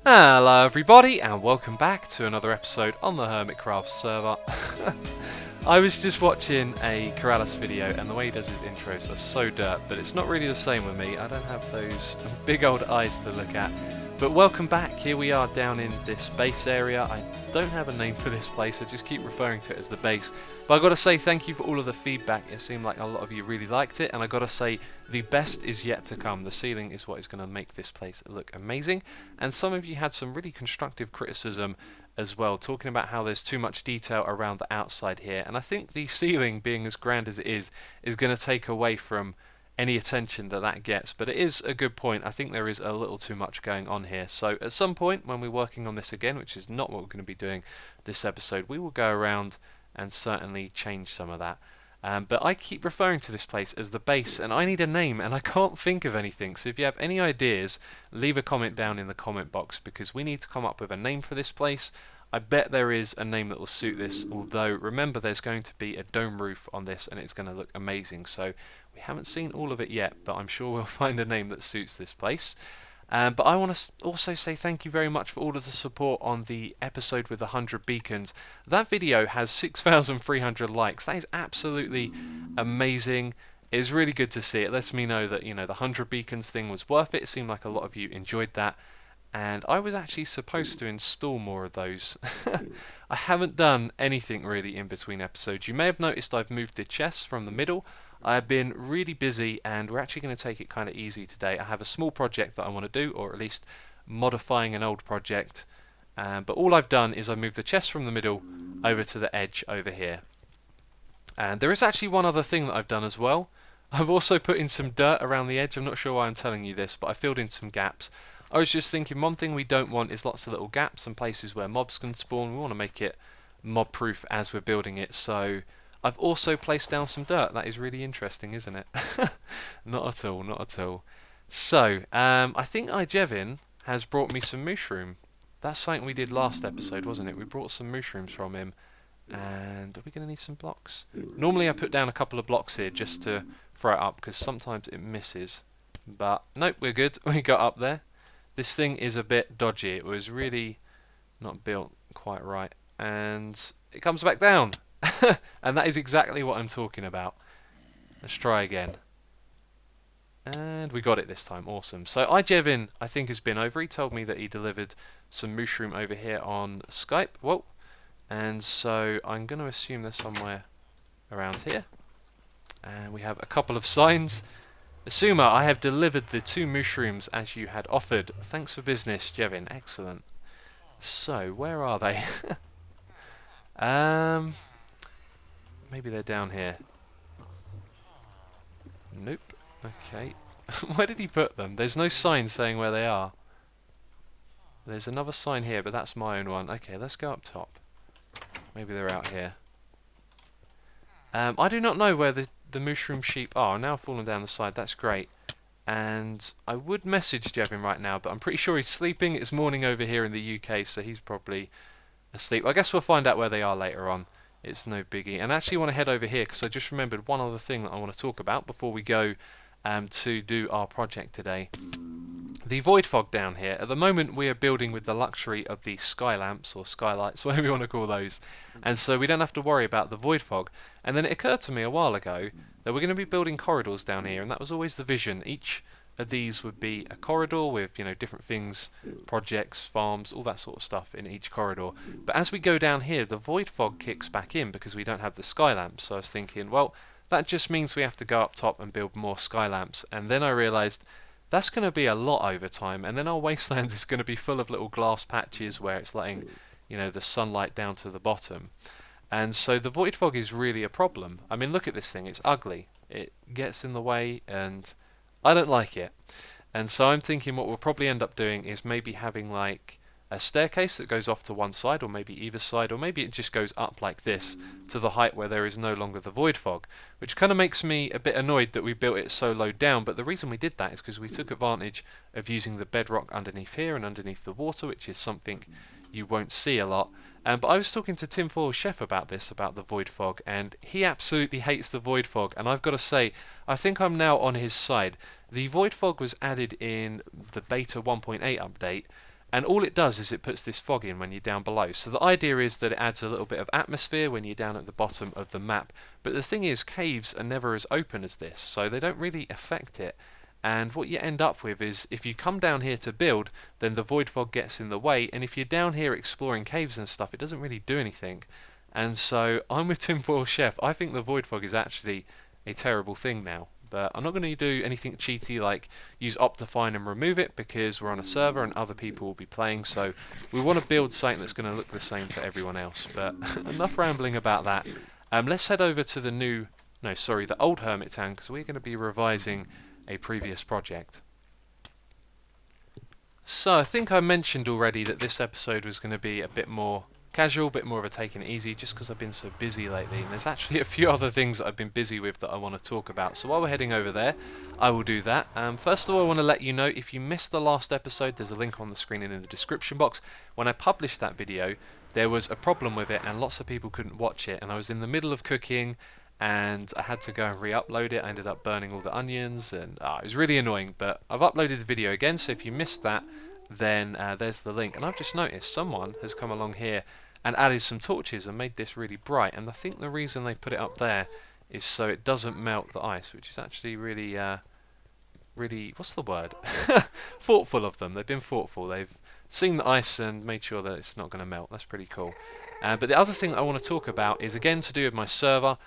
Hello everybody and welcome back to another episode on the Hermitcraft server. I was just watching a Corrales video and the way he does his intros are so dirt, but it's not really the same with me. I don't have those big old eyes to look at. But welcome back, here we are down in this base area. I don't have a name for this place, I just keep referring to it as the base. But I've got to say thank you for all of the feedback, it seemed like a lot of you really liked it, and I've got to say the best is yet to come. The ceiling is what is going to make this place look amazing, and some of you had some really constructive criticism as well, talking about how there's too much detail around the outside here, and I think the ceiling, being as grand as it is going to take away from any attention that gets, but it is a good point. I think there is a little too much going on here, so at some point when we're working on this again, which is not what we're going to be doing this episode, we will go around and certainly change some of that. But I keep referring to this place as the base, and I need a name, and I can't think of anything. So if you have any ideas, leave a comment down in the comment box, because we need to come up with a name for this place. I bet there is a name that will suit this, although remember there's going to be a dome roof on this, and it's going to look amazing. So we haven't seen all of it yet, but I'm sure we'll find a name that suits this place. But I want to also say thank you very much for all of the support on the episode with the 100 beacons. That video has 6,300 likes. That is absolutely amazing. It is really good to see. It lets me know that, you know, the 100 beacons thing was worth it. It seemed like a lot of you enjoyed that. And I was actually supposed to install more of those. I haven't done anything really in between episodes. You may have noticed I've moved the chests from the middle. I've been really busy, and we're actually going to take it kind of easy today. I have a small project that I want to do, or at least modifying an old project. But all I've done is I've moved the chest from the middle over to the edge over here. And there is actually one other thing that I've done as well. I've also put in some dirt around the edge. I'm not sure why I'm telling you this, but I filled in some gaps. I was just thinking one thing we don't want is lots of little gaps and places where mobs can spawn. We want to make it mob proof as we're building it, so I've also placed down some dirt. That is really interesting, isn't it? Not at all, not at all. So, I think Jevin has brought me some mushroom. That's something we did last episode, wasn't it? We brought some mushrooms from him. And are we going to need some blocks? Normally I put down a couple of blocks here just to throw it up, because sometimes it misses. But nope, we're good. We got up there. This thing is a bit dodgy. It was really not built quite right. And it comes back down. And that is exactly what I'm talking about. Let's try again. And we got it this time. Awesome. So Jevin, I think, has been over. He told me that he delivered some mushroom over here on Skype. Whoa. And so I'm going to assume they're somewhere around here. And we have a couple of signs. Asuma, I have delivered the 2 mushrooms as you had offered. Thanks for business, Jevin. Excellent. So, where are they? Maybe they're down here. Nope. Okay. Where did he put them? There's no sign saying where they are. There's another sign here, but that's my own one. Okay, let's go up top. Maybe they're out here. I do not know where the mushroom sheep are. Now falling down the side. That's great. And I would message Jevin right now, but I'm pretty sure he's sleeping. It's morning over here in the UK, so he's probably asleep. I guess we'll find out where they are later on. It's no biggie. And I actually want to head over here because I just remembered one other thing that I want to talk about before we go to do our project today. The void fog down here. At the moment we are building with the luxury of the sky lamps or skylights, whatever you want to call those, and so we don't have to worry about the void fog. And then it occurred to me a while ago that we're going to be building corridors down here, and that was always the vision. Each of these would be a corridor with, you know, different things, projects, farms, all that sort of stuff in each corridor. But as we go down here, the void fog kicks back in because we don't have the sky lamps. So I was thinking, well, that just means we have to go up top and build more sky lamps. And then I realised that's going to be a lot over time, and then our wasteland is going to be full of little glass patches where it's letting, you know, the sunlight down to the bottom. And so the void fog is really a problem. I mean, look at this thing, it's ugly. It gets in the way, and I don't like it. And so I'm thinking what we'll probably end up doing is maybe having like a staircase that goes off to one side, or maybe either side, or maybe it just goes up like this to the height where there is no longer the void fog, which kind of makes me a bit annoyed that we built it so low down. But the reason we did that is because we took advantage of using the bedrock underneath here and underneath the water, which is something you won't see a lot. But I was talking to Tinfoil Chef about this, about the void fog, and he absolutely hates the void fog, and I've got to say, I think I'm now on his side. The void fog was added in the beta 1.8 update, And all it does is it puts this fog in when you're down below. So the idea is that it adds a little bit of atmosphere when you're down at the bottom of the map. But the thing is, caves are never as open as this, so they don't really affect it. And what you end up with is, if you come down here to build, then the void fog gets in the way, and if you're down here exploring caves and stuff, it doesn't really do anything. And so I'm with Tinfoil Chef. I think the void fog is actually a terrible thing now. But I'm not going to do anything cheaty like use Optifine and remove it, because we're on a server and other people will be playing, so we want to build something that's going to look the same for everyone else. But enough rambling about that. Let's head over to the old Hermittown, because we're going to be revising a previous project. So I think I mentioned already that this episode was going to be a bit more casual, a bit more of a taking it easy, just because I've been so busy lately, and there's actually a few other things that I've been busy with that I want to talk about. So while we're heading over there, I will do that. First of all, I want to let you know, if you missed the last episode, there's a link on the screen and in the description box. When I published that video, there was a problem with it and lots of people couldn't watch it, and I was in the middle of cooking and I had to go and re-upload it. I ended up burning all the onions, and it was really annoying, but I've uploaded the video again, so if you missed that, then there's the link. And I've just noticed someone has come along here and added some torches and made this really bright, and I think the reason they put it up there is so it doesn't melt the ice, which is actually really, what's the word? Thoughtful of them. They've been thoughtful. They've seen the ice and made sure that it's not going to melt. That's pretty cool. But the other thing I want to talk about is, again, to do with my server.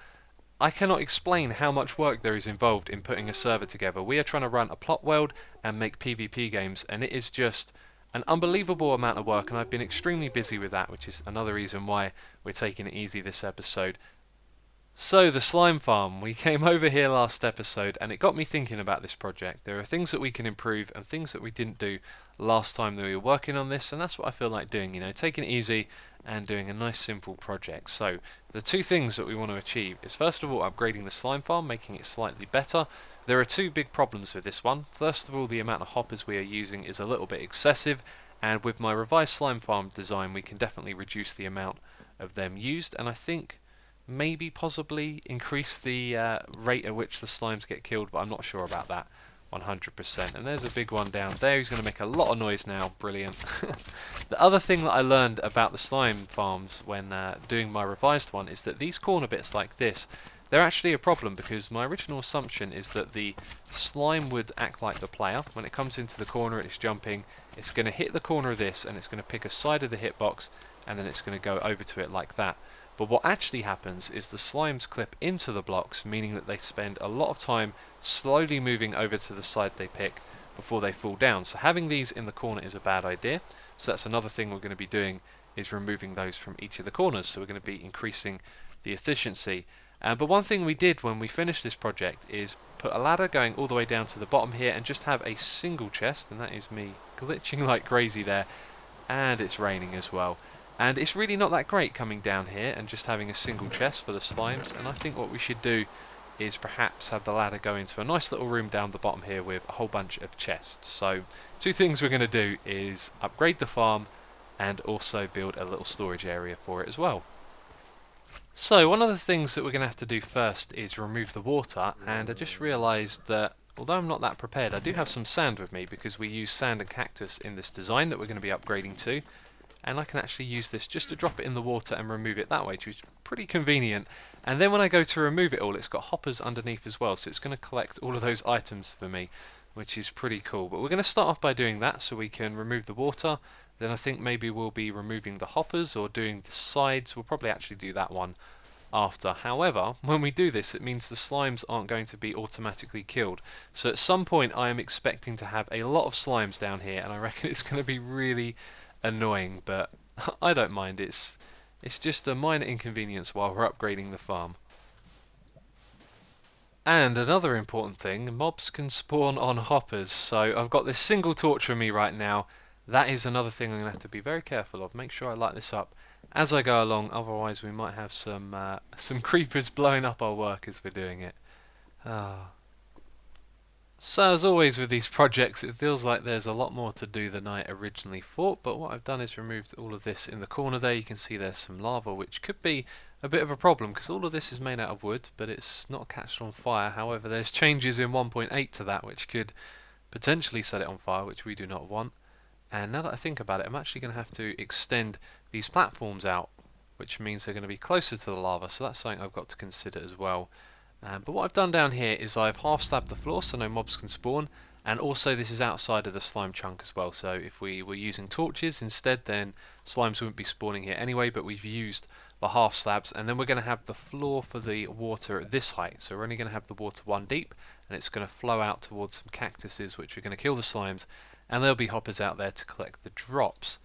I cannot explain how much work there is involved in putting a server together. We are trying to run a plot world and make PvP games, and it is just an unbelievable amount of work, and I've been extremely busy with that, which is another reason why we're taking it easy this episode. So, the slime farm. We came over here last episode, and it got me thinking about this project. There are things that we can improve and things that we didn't do last time that we were working on this, and that's what I feel like doing, taking it easy and doing a nice simple project. So, the two things that we want to achieve is, first of all, upgrading the slime farm, making it slightly better. There are two big problems with this one. First of all, the amount of hoppers we are using is a little bit excessive, and with my revised slime farm design we can definitely reduce the amount of them used, and I think maybe possibly increase the rate at which the slimes get killed, but I'm not sure about that 100%. And there's a big one down there who's going to make a lot of noise now. Brilliant. The other thing that I learned about the slime farms when doing my revised one is that these corner bits like this, they're actually a problem, because my original assumption is that the slime would act like the player. When it comes into the corner and it's jumping, it's going to hit the corner of this and it's going to pick a side of the hitbox, and then it's going to go over to it like that. But what actually happens is the slimes clip into the blocks, meaning that they spend a lot of time slowly moving over to the side they pick before they fall down. So having these in the corner is a bad idea. So that's another thing we're going to be doing, is removing those from each of the corners. So we're going to be increasing the efficiency. But one thing we did when we finished this project is put a ladder going all the way down to the bottom here and just have a single chest, and that is me glitching like crazy there, and it's raining as well. And it's really not that great coming down here and just having a single chest for the slimes, and I think what we should do is perhaps have the ladder go into a nice little room down the bottom here with a whole bunch of chests. So two things we're going to do is upgrade the farm and also build a little storage area for it as well. So one of the things that we're going to have to do first is remove the water, and I just realised that although I'm not that prepared, I do have some sand with me, because we use sand and cactus in this design that we're going to be upgrading to, and I can actually use this just to drop it in the water and remove it that way, which is pretty convenient. And then when I go to remove it all, it's got hoppers underneath as well, so it's going to collect all of those items for me, which is pretty cool. But we're going to start off by doing that so we can remove the water. Then I think maybe we'll be removing the hoppers or doing the sides. We'll probably actually do that one after. However, when we do this, it means the slimes aren't going to be automatically killed. So at some point I am expecting to have a lot of slimes down here, and I reckon it's going to be really annoying, but I don't mind. It's just a minor inconvenience while we're upgrading the farm. And another important thing, mobs can spawn on hoppers, so I've got this single torch with me right now. That is another thing I'm going to have to be very careful of. Make sure I light this up as I go along, otherwise we might have some creepers blowing up our work as we're doing it. So as always with these projects, it feels like there's a lot more to do than I originally thought, but what I've done is removed all of this in the corner there. You can see there's some lava, which could be a bit of a problem because all of this is made out of wood, but it's not catched on fire. However, there's changes in 1.8 to that which could potentially set it on fire, which we do not want. And now that I think about it, I'm actually going to have to extend these platforms out, which means they're going to be closer to the lava, so that's something I've got to consider as well. But what I've done down here is I've half slabbed the floor so no mobs can spawn, and also this is outside of the slime chunk as well, so if we were using torches instead, then slimes wouldn't be spawning here anyway, but we've used the half slabs, and then we're going to have the floor for the water at this height, so we're only going to have the water 1 deep, and it's going to flow out towards some cactuses which are going to kill the slimes, and there'll be hoppers out there to collect the drops.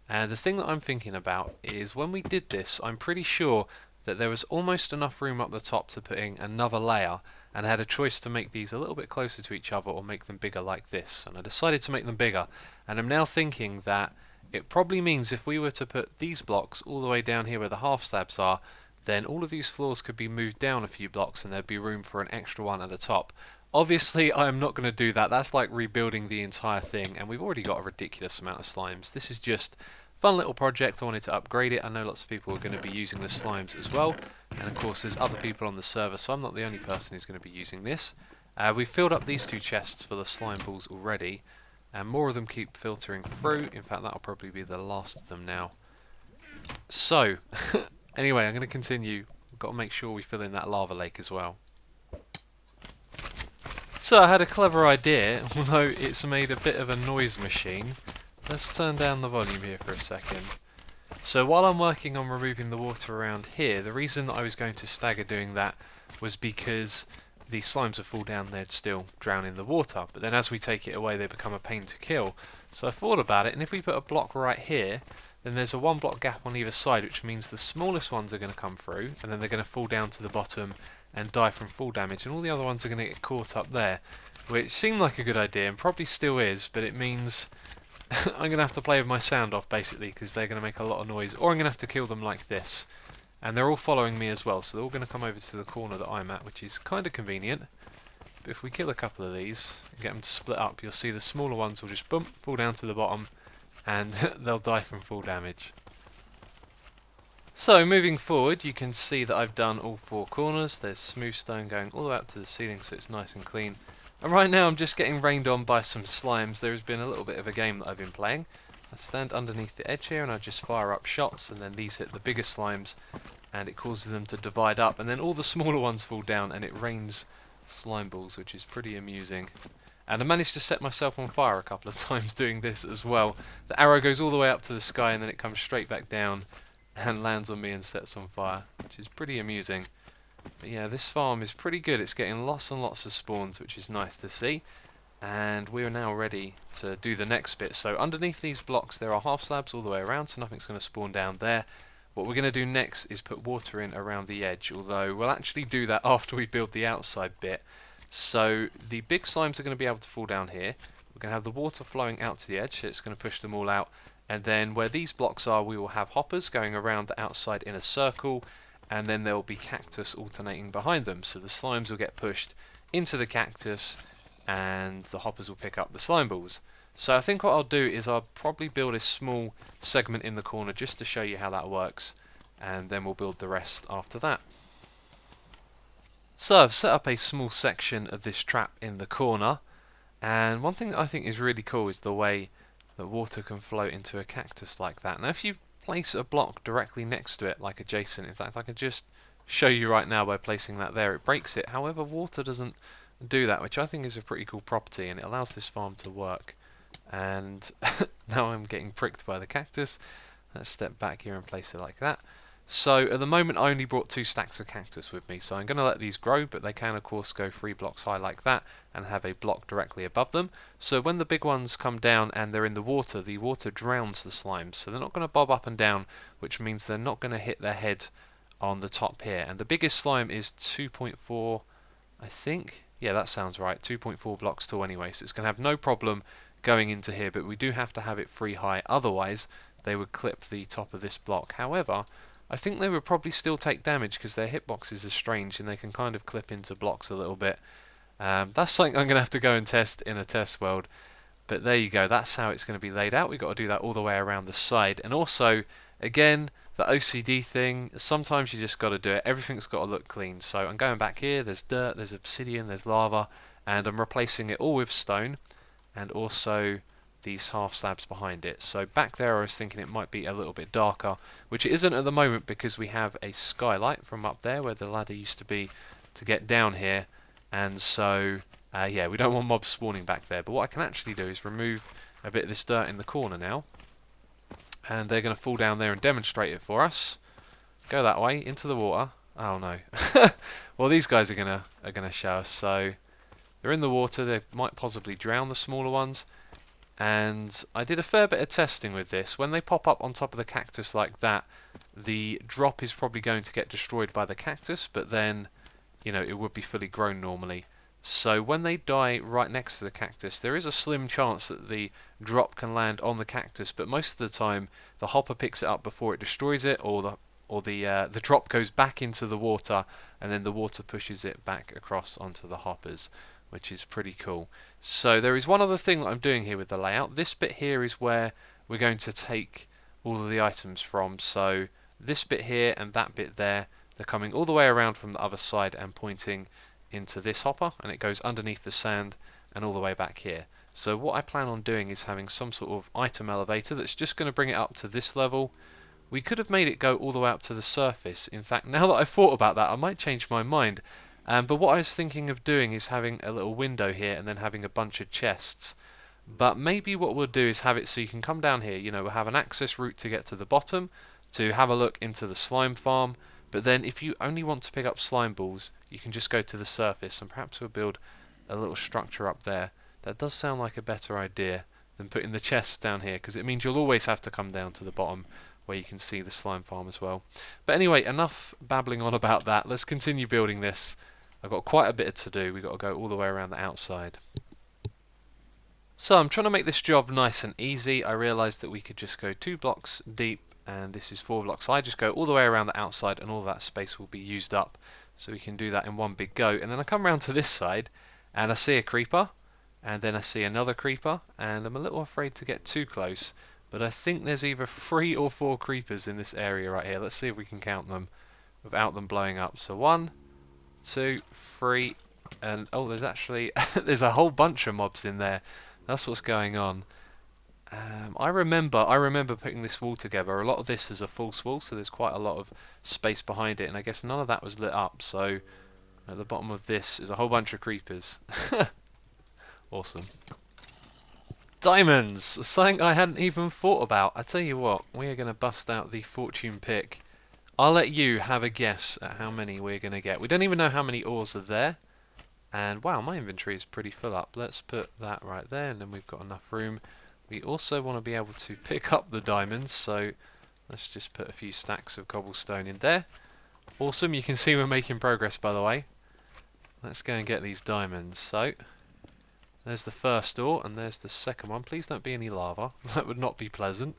And the thing that I'm thinking about is when we did this, I'm pretty sure that there was almost enough room up the top to put in another layer, and I had a choice to make these a little bit closer to each other or make them bigger like this, and I decided to make them bigger. And I'm now thinking that it probably means if we were to put these blocks all the way down here where the half slabs are, then all of these floors could be moved down a few blocks and there'd be room for an extra one at the top. Obviously, I am not going to do that. That's like rebuilding the entire thing, and we've already got a ridiculous amount of slimes. This is just a fun little project. I wanted to upgrade it. I know lots of people are going to be using the slimes as well, and of course there's other people on the server, so I'm not the only person who's going to be using this. We've filled up these 2 chests for the slime balls already, and more of them keep filtering through. In fact, that'll probably be the last of them now. So, anyway, I'm going to continue. We've got to make sure we fill in that lava lake as well. So I had a clever idea, although it's made a bit of a noise machine. Let's turn down the volume here for a second. So while I'm working on removing the water around here, the reason that I was going to stagger doing that was because the slimes would fall down, they'd still drown in the water, but then as we take it away they become a pain to kill. So I thought about it, and if we put a block right here, then there's a 1 block gap on either side, which means the smallest ones are going to come through, and then they're going to fall down to the bottom and die from fall damage, and all the other ones are going to get caught up there, which seemed like a good idea and probably still is, but it means I'm going to have to play with my sound off basically, because they're going to make a lot of noise, or I'm going to have to kill them like this. And they're all following me as well, so they're all going to come over to the corner that I'm at, which is kind of convenient. But if we kill a couple of these and get them to split up, you'll see the smaller ones will just bump, fall down to the bottom, and they'll die from fall damage. So moving forward, you can see that I've done all 4 corners. There's smooth stone going all the way up to the ceiling, so it's nice and clean. And right now I'm just getting rained on by some slimes. There has been a little bit of a game that I've been playing. I stand underneath the edge here and I just fire up shots, and then these hit the bigger slimes and it causes them to divide up, and then all the smaller ones fall down and it rains slime balls, which is pretty amusing. And I managed to set myself on fire a couple of times doing this as well. The arrow goes all the way up to the sky and then it comes straight back down and lands on me and sets on fire, which is pretty amusing. But yeah, this farm is pretty good. It's getting lots and lots of spawns, which is nice to see. And we are now ready to do the next bit. So underneath these blocks there are half slabs all the way around, so nothing's going to spawn down there. What we're going to do next is put water in around the edge, although we'll actually do that after we build the outside bit. So the big slimes are going to be able to fall down here. We're going to have the water flowing out to the edge, so it's going to push them all out. And then where these blocks are, we will have hoppers going around the outside in a circle, and then there will be cactus alternating behind them. So the slimes will get pushed into the cactus, and the hoppers will pick up the slime balls. So I think what I'll do is I'll probably build a small segment in the corner just to show you how that works, and then we'll build the rest after that. So I've set up a small section of this trap in the corner, and one thing that I think is really cool is the way that water can flow into a cactus like that. Now if you place a block directly next to it, like adjacent, in fact I can just show you right now by placing that there, it breaks it. However, water doesn't do that, which I think is a pretty cool property, and it allows this farm to work. And now I'm getting pricked by the cactus. Let's step back here and place it like that. So at the moment I only brought 2 stacks of cactus with me, so I'm going to let these grow, but they can of course go 3 blocks high like that and have a block directly above them. So when the big ones come down and they're in the water drowns the slimes, so they're not going to bob up and down, which means they're not going to hit their head on the top here. And the biggest slime is 2.4, I think. Yeah, that sounds right, 2.4 blocks tall anyway, so it's going to have no problem going into here, but we do have to have it 3 high, otherwise they would clip the top of this block. However, I think they would probably still take damage because their hitboxes are strange and they can kind of clip into blocks a little bit. That's something I'm going to have to go and test in a test world. But there you go, that's how it's going to be laid out. We've got to do that all the way around the side. And also, again, the OCD thing, sometimes you just got to do it. Everything's got to look clean. So I'm going back here, there's dirt, there's obsidian, there's lava, and I'm replacing it all with stone. And also these half slabs behind it. So back there I was thinking it might be a little bit darker, which it isn't at the moment because we have a skylight from up there where the ladder used to be to get down here, and so yeah, we don't want mobs spawning back there. But what I can actually do is remove a bit of this dirt in the corner now, and they're going to fall down there and demonstrate it for us. Go that way into the water. Oh no. Well, these guys are gonna show us. So they're in the water. They might possibly drown the smaller ones. And I did a fair bit of testing with this. When they pop up on top of the cactus like that, the drop is probably going to get destroyed by the cactus, but then, you know, it would be fully grown normally. So when they die right next to the cactus, there is a slim chance that the drop can land on the cactus, but most of the time the hopper picks it up before it destroys it, or the drop goes back into the water, and then the water pushes it back across onto the hoppers, which is pretty cool. So there is one other thing that I'm doing here with the layout. This bit here is where we're going to take all of the items from. So this bit here and that bit there, they're coming all the way around from the other side and pointing into this hopper, and it goes underneath the sand and all the way back here. So what I plan on doing is having some sort of item elevator that's just going to bring it up to this level. We could have made it go all the way up to the surface. In fact, now that I've thought about that, I might change my mind. But what I was thinking of doing is having a little window here and then having a bunch of chests. But maybe what we'll do is have it so you can come down here. You know, we'll have an access route to get to the bottom, to have a look into the slime farm. But then if you only want to pick up slime balls, you can just go to the surface, and perhaps we'll build a little structure up there. That does sound like a better idea than putting the chests down here, because it means you'll always have to come down to the bottom where you can see the slime farm as well. But anyway, enough babbling on about that. Let's continue building this. I've got quite a bit to do. We've got to go all the way around the outside. So I'm trying to make this job nice and easy. I realised that we could just go 2 blocks deep, and this is 4 blocks high. Just go all the way around the outside, and all that space will be used up. So we can do that in one big go. And then I come around to this side, and I see a creeper, and then I see another creeper, and I'm a little afraid to get too close. But I think there's either 3 or 4 creepers in this area right here. Let's see if we can count them without them blowing up. So 1, 2, 3, and oh, there's actually there's a whole bunch of mobs in there. That's what's going on. I remember putting this wall together. A lot of this is a false wall, so there's quite a lot of space behind it, and I guess none of that was lit up. So at the bottom of this is a whole bunch of creepers. Awesome. Diamonds! Something I hadn't even thought about. I tell you what, we are going to bust out the fortune pick. I'll let you have a guess at how many we're going to get. We don't even know how many ores are there. And wow, my inventory is pretty full up. Let's put that right there, and then we've got enough room. We also want to be able to pick up the diamonds, so let's just put a few stacks of cobblestone in there. Awesome, you can see we're making progress, by the way. Let's go and get these diamonds. So there's the first ore, and there's the second one. Please don't be any lava. That would not be pleasant.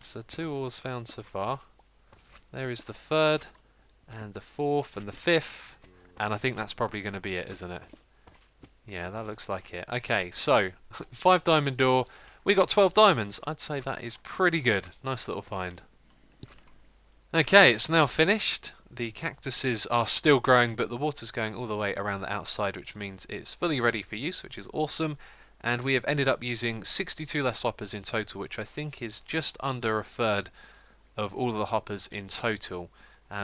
So 2 ores found so far. There is the third, and the 4th, and the 5th. And I think that's probably going to be it, isn't it? Yeah, that looks like it. Okay, so 5 diamond ore. We got 12 diamonds. I'd say that is pretty good. Nice little find. Okay, it's now finished. The cactuses are still growing, but the water's going all the way around the outside, which means it's fully ready for use, which is awesome. And we have ended up using 62 less hoppers in total, which I think is just under a third of all of the hoppers in total.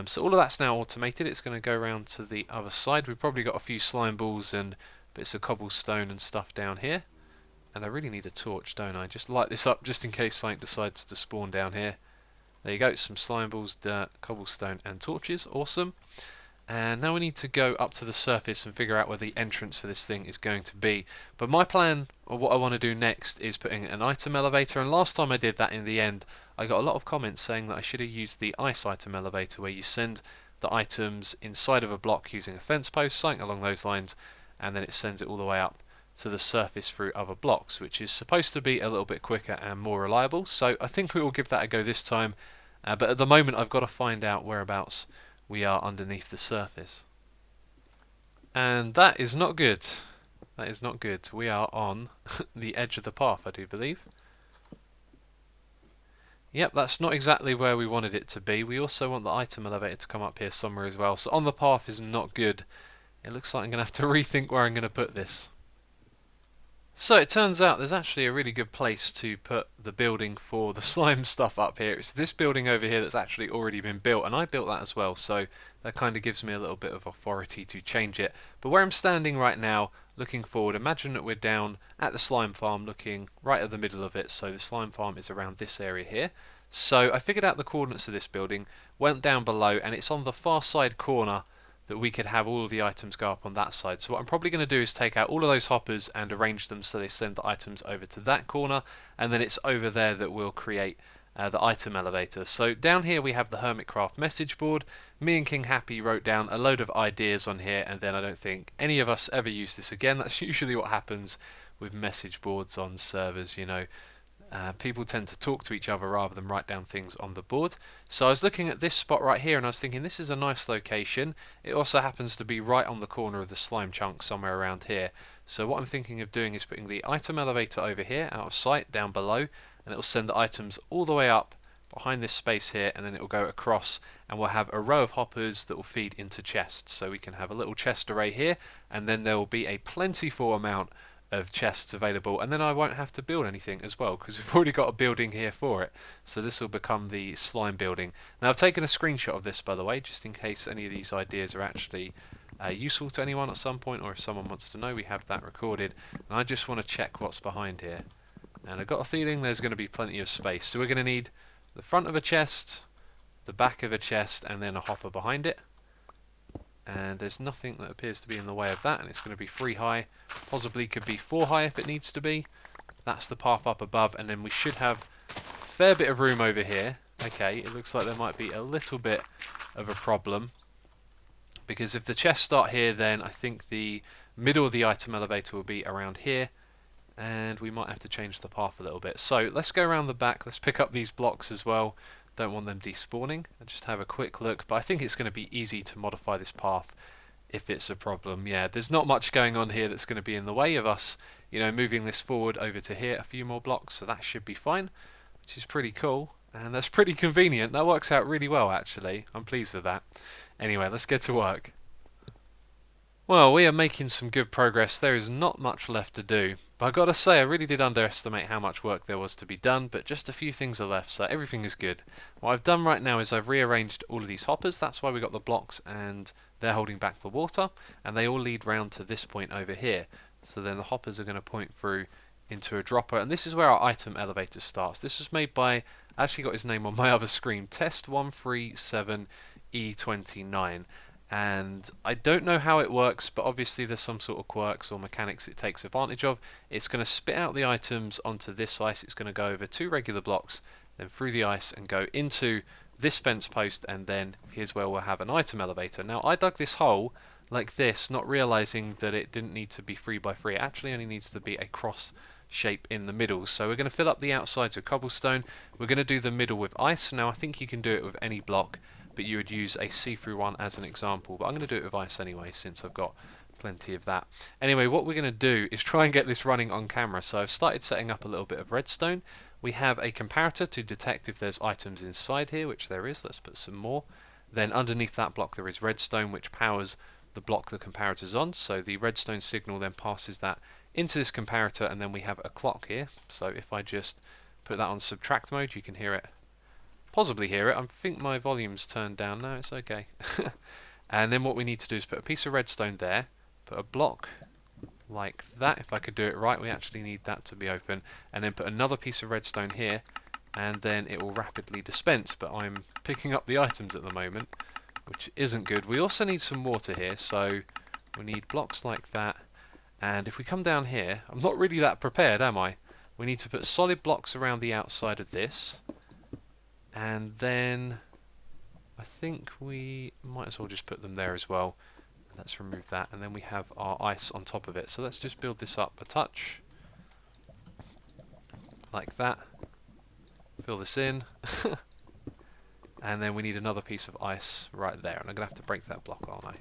So all of that's now automated. It's going to go around to the other side. We've probably got a few slime balls and bits of cobblestone and stuff down here. And I really need a torch, don't I? Just light this up just in case something decides to spawn down here. There you go, some slime balls, dirt, cobblestone and torches. Awesome. And now we need to go up to the surface and figure out where the entrance for this thing is going to be. But my plan, or what I want to do next, is putting an item elevator. And last time I did that, in the end, I got a lot of comments saying that I should have used the ice item elevator, where you send the items inside of a block using a fence post, something along those lines, and then it sends it all the way up to the surface through other blocks, which is supposed to be a little bit quicker and more reliable. So I think we will give that a go this time. But at the moment I've got to find out whereabouts we are underneath the surface. And that is not good. That is not good. We are on the edge of the path, I do believe. Yep, that's not exactly where we wanted it to be. We also want the item elevator to come up here somewhere as well. So on the path is not good. It looks like I'm going to have to rethink where I'm going to put this. So it turns out there's actually a really good place to put the building for the slime stuff up here. It's this building over here that's actually already been built, and I built that as well, so that kind of gives me a little bit of authority to change it. But where I'm standing right now, looking forward, imagine that we're down at the slime farm looking right at the middle of it, so the slime farm is around this area here. So I figured out the coordinates of this building, went down below, and it's on the far side corner that we could have all of the items go up on that side. So what I'm probably going to do is take out all of those hoppers and arrange them so they send the items over to that corner, and then it's over there that we'll create the item elevator. So down here we have the Hermitcraft message board. Me and King Happy wrote down a load of ideas on here, and then I don't think any of us ever use this again. That's usually what happens with message boards on servers, you know. People tend to talk to each other rather than write down things on the board. So I was looking at this spot right here and I was thinking this is a nice location. It also happens to be right on the corner of the slime chunk somewhere around here. So what I'm thinking of doing is putting the item elevator over here out of sight down below, and it will send the items all the way up behind this space here, and then it will go across and we'll have a row of hoppers that will feed into chests. So we can have a little chest array here, and then there will be a plentiful amount of chests available, and then I won't have to build anything as well because we've already got a building here for it. So this will become the slime building. Now I've taken a screenshot of this, by the way, just in case any of these ideas are actually useful to anyone at some point, or if someone wants to know, we have that recorded. And I just want to check what's behind here, and I've got a feeling there's going to be plenty of space. So we're going to need the front of a chest, the back of a chest, and then a hopper behind it. And there's nothing that appears to be in the way of that, and it's going to be 3 high, possibly could be 4 high if it needs to be. That's the path up above, and then we should have a fair bit of room over here. Okay, it looks like there might be a little bit of a problem, because if the chests start here, then I think the middle of the item elevator will be around here, and we might have to change the path a little bit. So let's go around the back, let's pick up these blocks as well. Don't want them despawning. I'll just have a quick look, but I think it's going to be easy to modify this path if it's a problem. Yeah, there's not much going on here that's going to be in the way of us, you know, moving this forward over to here a few more blocks, so that should be fine, which is pretty cool, and that's pretty convenient. That works out really well, actually. I'm pleased with that. Anyway, let's get to work. Well, we are making some good progress. There is not much left to do, but I gotta say I really did underestimate how much work there was to be done, but just a few things are left, so everything is good. What I've done right now is I've rearranged all of these hoppers. That's why we got the blocks and they're holding back the water, and they all lead round to this point over here. So then the hoppers are going to point through into a dropper, and this is where our item elevator starts. This was made by, I actually got his name on my other screen, Test137E29. And I don't know how it works, but obviously there's some sort of quirks or mechanics it takes advantage of. It's going to spit out the items onto this ice. It's going to go over 2 regular blocks, then through the ice and go into this fence post, and then here's where we'll have an item elevator. Now I dug this hole like this, not realizing that it didn't need to be 3 by 3. It actually only needs to be a cross shape in the middle. So we're going to fill up the outsides with cobblestone. We're going to do the middle with ice. Now I think you can do it with any block, but you would use a see-through one as an example, but I'm going to do it with ice anyway since I've got plenty of that. Anyway, what we're going to do is try and get this running on camera. So I've started setting up a little bit of redstone. We have a comparator to detect if there's items inside here, which there is. Let's put some more. Then underneath that block there is redstone, which powers the block the comparator's on. So the redstone signal then passes that into this comparator, and then we have a clock here. So if I just put that on subtract mode, you can hear it. Possibly hear it. I think my volume's turned down. No, it's okay. And then what we need to do is put a piece of redstone there, put a block like that. If I could do it right, we actually need that to be open, and then put another piece of redstone here, and then it will rapidly dispense. But I'm picking up the items at the moment, which isn't good. We also need some water here, so we need blocks like that. And if we come down here, I'm not really that prepared, am I? We need to put solid blocks around the outside of this. And then I think we might as well just put them there as well. Let's remove that, and then we have our ice on top of it. So let's just build this up a touch, like that. Fill this in. And then we need another piece of ice right there, and I'm going to have to break that block, aren't I?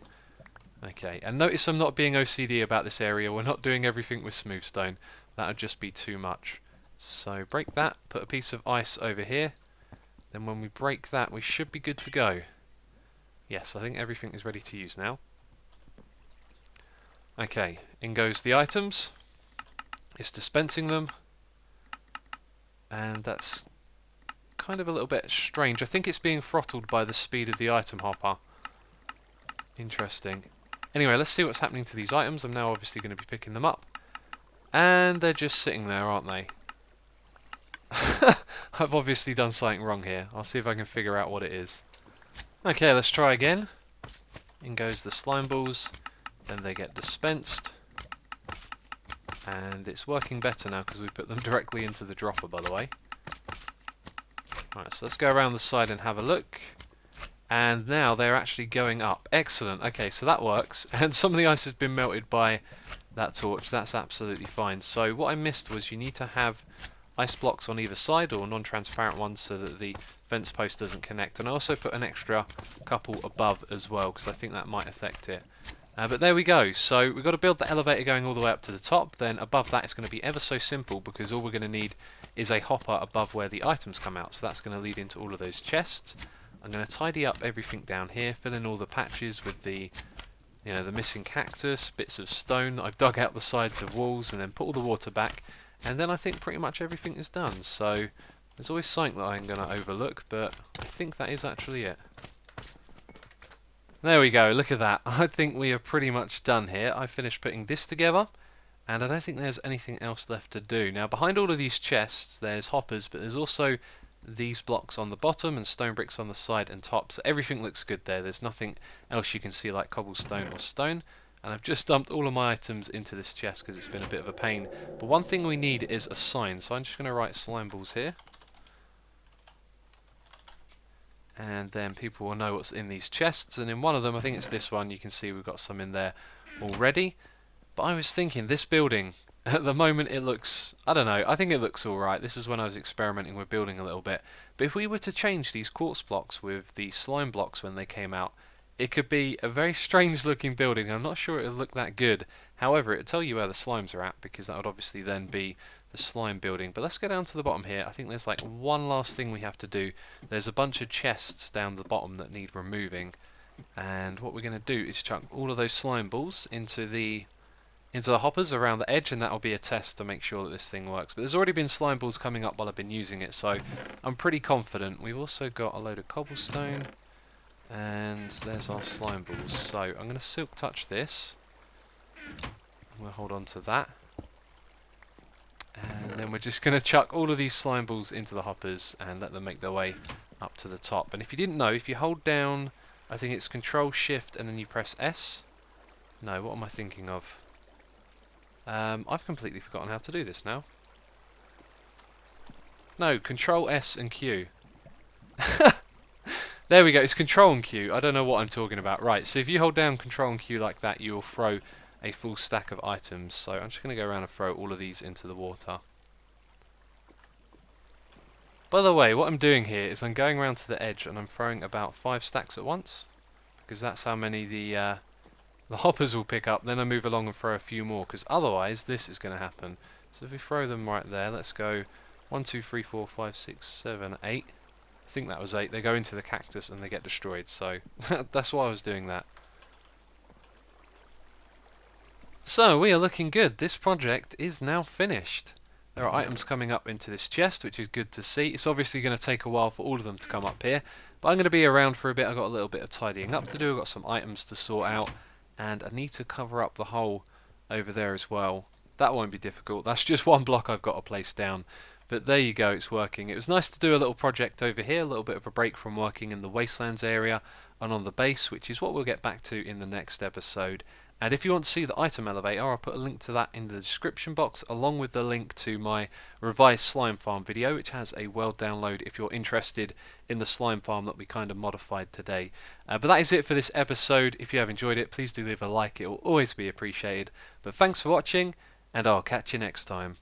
Okay, and notice I'm not being OCD about this area. We're not doing everything with smooth stone. That would just be too much. So break that, put a piece of ice over here. Then when we break that, we should be good to go. Yes, I think everything is ready to use now. Okay, in goes the items. It's dispensing them, and that's kind of a little bit strange. I think it's being throttled by the speed of the item hopper. Interesting. Anyway, let's see what's happening to these items. I'm now obviously going to be picking them up. And they're just sitting there, aren't they? I've obviously done something wrong here. I'll see if I can figure out what it is. Okay, let's try again. In goes the slime balls. Then they get dispensed. And it's working better now because we put them directly into the dropper, by the way. Right, so let's go around the side and have a look. And now they're actually going up. Excellent. Okay, so that works. And some of the ice has been melted by that torch. That's absolutely fine. So what I missed was you need to have ice blocks on either side, or non-transparent ones, so that the fence post doesn't connect. And I also put an extra couple above as well, because I think that might affect it. But there we go. So we've got to build the elevator going all the way up to the top. Then above that it's going to be ever so simple, because all we're going to need is a hopper above where the items come out. So that's going to lead into all of those chests. I'm going to tidy up everything down here, fill in all the patches with the, you know, the missing cactus, bits of stone that I've dug out the sides of walls, and then put all the water back. And then I think pretty much everything is done. So there's always something that I'm going to overlook, but I think that is actually it. There we go, look at that. I think we are pretty much done here. I finished putting this together, and I don't think there's anything else left to do. Now, behind all of these chests, there's hoppers, but there's also these blocks on the bottom and stone bricks on the side and top. So everything looks good there. There's nothing else you can see like cobblestone or stone. And I've just dumped all of my items into this chest because it's been a bit of a pain. But one thing we need is a sign. So I'm just going to write slime balls here. And then people will know what's in these chests. And in one of them, I think it's this one, you can see we've got some in there already. But I was thinking, this building, at the moment it looks, I don't know, I think it looks alright. This was when I was experimenting with building a little bit. But if we were to change these quartz blocks with the slime blocks when they came out, it could be a very strange looking building. I'm not sure it would look that good. However, it would tell you where the slimes are at, because that would obviously then be the slime building. But let's go down to the bottom here. I think there's like one last thing we have to do. There's a bunch of chests down the bottom that need removing. And what we're going to do is chuck all of those slime balls into the hoppers around the edge, and that will be a test to make sure that this thing works. But there's already been slime balls coming up while I've been using it, so I'm pretty confident. We've also got a load of cobblestone, and there's our slime balls. So I'm going to silk touch this. We'll hold on to that. And then we're just going to chuck all of these slime balls into the hoppers and let them make their way up to the top. And if you didn't know, if you hold down, I think it's Control Shift and then you press S. No, what am I thinking of? I've completely forgotten how to do this now. No, Control S and Q. There we go, it's Control and Q. I don't know what I'm talking about. Right, so if you hold down Control and Q like that, you will throw a full stack of items. So I'm just going to go around and throw all of these into the water. By the way, what I'm doing here is I'm going around to the edge and I'm throwing about 5 stacks at once, because that's how many the hoppers will pick up. Then I move along and throw a few more, because otherwise this is going to happen. So if we throw them right there, let's go 1, 2, 3, 4, 5, 6, 7, 8. I think that was 8. They go into the cactus and they get destroyed, so that's why I was doing that. So we are looking good. This project is now finished. There are items coming up into this chest, which is good to see. It's obviously going to take a while for all of them to come up here, but I'm going to be around for a bit. I've got a little bit of tidying up to do. I've got some items to sort out, and I need to cover up the hole over there as well. That won't be difficult. That's just one block I've got to place down. But there you go, it's working. It was nice to do a little project over here, a little bit of a break from working in the wastelands area and on the base, which is what we'll get back to in the next episode. And if you want to see the item elevator, I'll put a link to that in the description box, along with the link to my revised slime farm video, which has a world download if you're interested in the slime farm that we kind of modified today. But that is it for this episode. If you have enjoyed it, please do leave a like. It will always be appreciated. But thanks for watching, and I'll catch you next time.